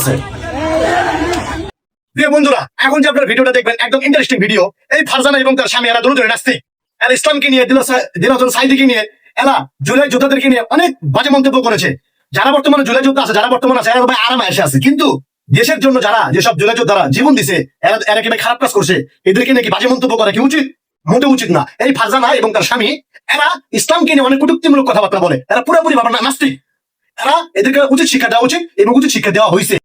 মারতেছে। প্রিয় বন্ধুরা, এখন যে আপনার ভিডিওটা দেখবেন একদম ইন্টারেস্টিং ভিডিও। এই ফারজানা এবং তার স্বামী এরা দুজনে নাস্তিক, এরা ইসলামকে নিয়ে দিনাজুল সাইদিকে নিয়ে এরা জুলাই যোদ্ধাদেরকে নিয়ে অনেক বাজে মন্তব্য করেছে। যারা বর্তমানে জুলাই যোদ্ধা আছে, যারা বর্তমানে আছে, এরা ভাই আরামে এসে আছে, কিন্তু দেশের জন্য যারা যেসব জুলাই যোদ্ধারা জীবন দিছে এরা কি খারাপ কাজ করছে, এদেরকে নাকি বাজে মন্তব্য করা কি উচিত? মোটে উচিত না। এই ফারজানা এবং তার স্বামী এরা ইসলামকে নিয়ে অনেক কটূক্তিমূলক কথাবার্তা বলে, এরা পুরোপুরি ভাবে নাস্তিক। এরা এদেরকে উচিত শিক্ষা দেওয়া উচিত এবং উচিত শিক্ষা দেওয়া হয়েছে।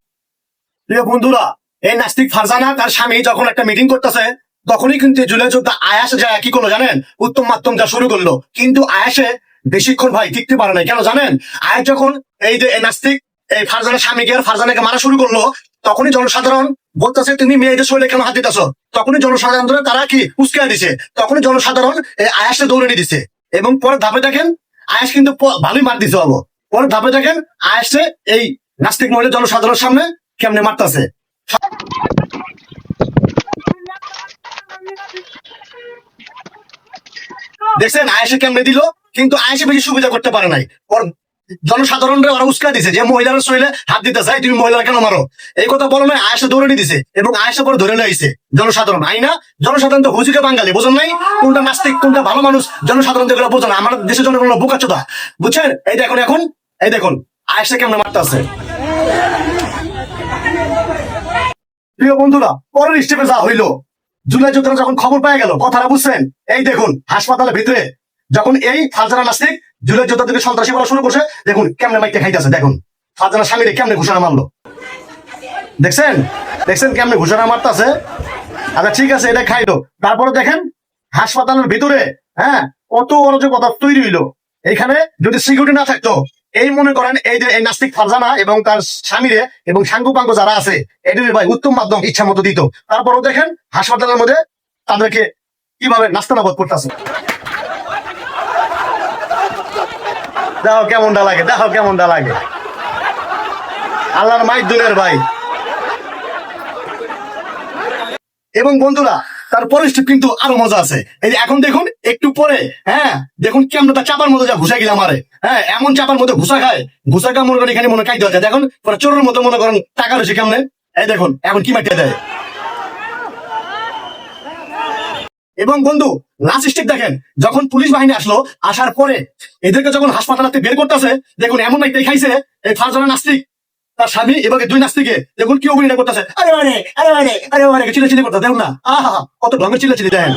প্রিয় বন্ধুরা, এই নাস্তিক ফারজানা তার স্বামী যখন একটা মিটিং করতেছে, তখনই কিন্তু জুলাই যোদ্ধা আয়াস যায় কি করলো জানেন? উত্তম মাধ্যম যা শুরু করলো, কিন্তু আয়াসে বেশিক্ষণ ভাই টিকতে পারে নাই। কেন জানেন? আয়াস যখন এই যে নাস্তিক এই ফারজানার স্বামীকে আর ফারজানাকে মারা শুরু করলো, তখনই জনসাধারণ বলতেছে তুমি মেয়েদের শরীরে কেন হাত দিতেছ? তখনই জনসাধারণ তারা কি উস্কায় দিছে, তখনই জনসাধারণ এই আয়াসে দৌড়ে দিছে। এবং পরে ধাপে দেখেন আয়াস কিন্তু ভালোই মার দিতে হবো। পরে ধাপে দেখেন আয়াসে এই নাস্তিক মহিলা জনসাধারণের সামনে কেমনে মারতেছে। দেখছেন আয়েশে কেমনে দিল, কিন্তু আয়েশে বেশি সুবিধা করতে পারে নাই। জনসাধারণরা ওরা উস্কা দিছে যে মহিলার শরীরে হাত দিতে চাই, তুমি মহিলারা কেন মারো? এই কথা বলো নাই, আয়েশে দৌড়ে দিছে এবং আয়েশে পরে ধরে নিয়েছে জনসাধারণ। আইনা জনসাধারণ তো হুজুকে বাঙালি, বোঝেন নাই কোনটা নাস্তিক কোনটা ভালো মানুষ? জনসাধারণ যেগুলো বোঝে না, আমার দেশের জনগণ বোকাচোদা, বুঝছেন? এই দেখুন এখন এই দেখুন আয়েশে কেমনে মারতে আছে। প্রিয় বন্ধুরা, পরের স্টেপে যা হইলো, জুলাই যোদ্ধারা যখন খবর পেয়ে গেল, কথাটা বুঝছেন? এই দেখুন হাসপাতালের ভিতরে যখন এই ফারজানা নাস্তিক জুলাই যোদ্ধাদেরকে সন্ত্রাসী বলা শুরু করছে, দেখুন কেমনে মাইকে খাইতেছে। দেখুন ফারজানা স্বামীরে কেমনে ঘোষণা মারলো, দেখছেন? দেখছেন কেমনে ঘোষণা মারতেছে। আচ্ছা ঠিক আছে, এটা খাইলো। তারপরে দেখেন হাসপাতালের ভিতরে কত অরাজকতা তৈরি হইলো। এখানে যদি সিকিউরিটি না থাকতো, এই মনে করেন এই যে এই নাস্তিক ফারজানা এবং তার স্বামীরে এবং সাঙ্গু পাঙ্গু যারা আছে, এদের ভাই উত্তম মাধ্যম ইচ্ছা মতো দিত। তারপরও দেখেন হাসপাতালের মধ্যে তাদেরকে কিভাবে নাস্তানাবোধ করতেছে। দেখো কেমনটা লাগে, দেখো কেমনটা লাগে। আল্লাহর মাইক দুলের ভাই। এবং বন্ধুরা, তারপরে স্টেপ কিন্তু আরো মজা আছে। এই যে এখন দেখুন একটু পরে দেখুন কেমন তার চাপার মধ্যে যা ঘুষা গেলাম আমারে, এমন চাপার মধ্যে ঘুষা খায়, ঘুষা খা মনে করেন এখানে মনে খাইতে হচ্ছে। দেখুন পরে চোরের মতো মনে করেন টাকা রয়েছে কেমনে। এই দেখুন এখন কি মাটিয়ে দেয়। এবং বন্ধু লাস্ট স্টেপ দেখেন, যখন পুলিশ বাহিনী আসলো, আসার পরে এদেরকে যখন হাসপাতালে বের করতেছে, দেখুন এমন মাইতে খাইছে এই ফারজানা নাস্তিক তার স্বামী এবং দুই নাস্তিকে, দেখুন কি অভিনয় করতেছে, আরে আরে আরে আরে আরে আরে চিলে চিলে করতেছে। দেখুন না, আহা কত ঢঙ্গের চিলে চিলি দেন।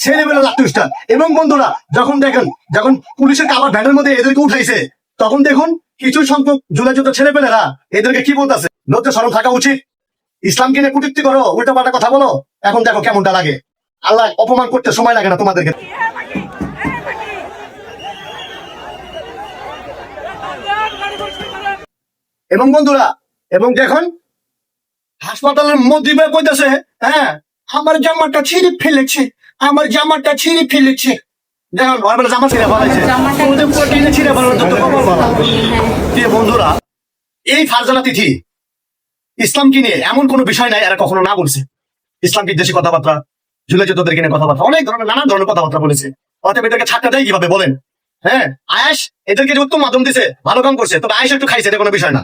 ছেলেবেলা লাট্টুসটা। এবং বন্ধুরা যখন দেখেন যখন পুলিশের কাবার ভ্যানের মধ্যে এদেরকে উঠাইছে, তখন দেখুন কিছু সংখ্যক জুলাই যোদ্ধা ছেলেপেলেরা এদেরকে কি বলতেছে, লজ্জা শরম থাকা উচিত, ইসলামকে নিয়ে কটূক্তি করো, উল্টা পাল্টা কথা বলো। এখন দেখো কেমনটা লাগে। আল্লাহ অপমান করতে সময় লাগে না তোমাদেরকে। এবং বন্ধুরা এবং দেখুন হাসপাতালের মধ্যে কইতেছে, আমার জামাটা ছিঁড়ে ফেলেছে, আমার জামাটা ছিঁড়ে ফেলেছে। দেখুন জামা ছিঁড়ে ফেলাইছে। বন্ধুরা এই ফারজানা তিথি ইসলামকে নিয়ে এমন কোন বিষয় নাই এরা কখনো না বলছে। ইসলামকে দেশে কথাবার্তা, জুলাই যোদ্ধাদেরকে নিয়ে কথাবার্তা, অনেক ধরনের নানা ধরনের কথাবার্তা বলেছে। অতএব এদেরকে ছাড়টা দেয় কিভাবে বলেন? আয়াস এদেরকে যে উত্তম মাধ্যম দিছে, ভালো কাম করছে, তবে আয়াস একটু খাইছে, এটা কোনো বিষয় না।